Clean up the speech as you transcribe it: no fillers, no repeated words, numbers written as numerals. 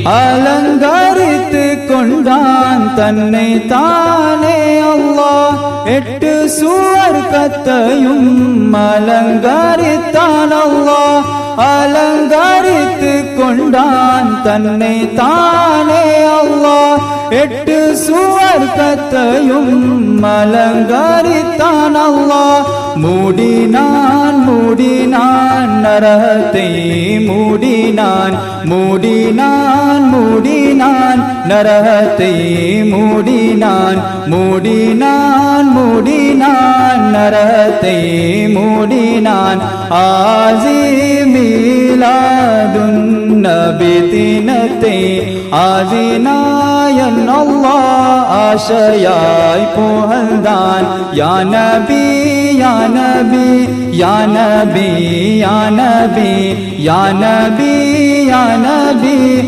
அலங்கரித்து கொண்டான் தன்னை தானே அல்லாஹ். 8 சுவர்க்கத்தையும் அலங்கரித்தான் அல்லாஹ். அலங்கரித்து கொண்டான் தன்னை தானே அல்லாஹ். 8 சுவர்க்கத்தையும் அலங்கரித்தான் அல்லாஹ். மூடினான் மூடினான் நரகத்தை மூடினான் மூடினான் மூடினான் நரகத்தை மூடினான் மூடினான் மூடினான் நரகத்தை மூடினான். ஆசி மீலாதுன் நபி தினத்தை ஆசினாயன் அல்லாஹ் ஆசையாய் புகழ்ந்தான். யா நபி யா நபி யா நபி யா நபி யா நபி யா நபி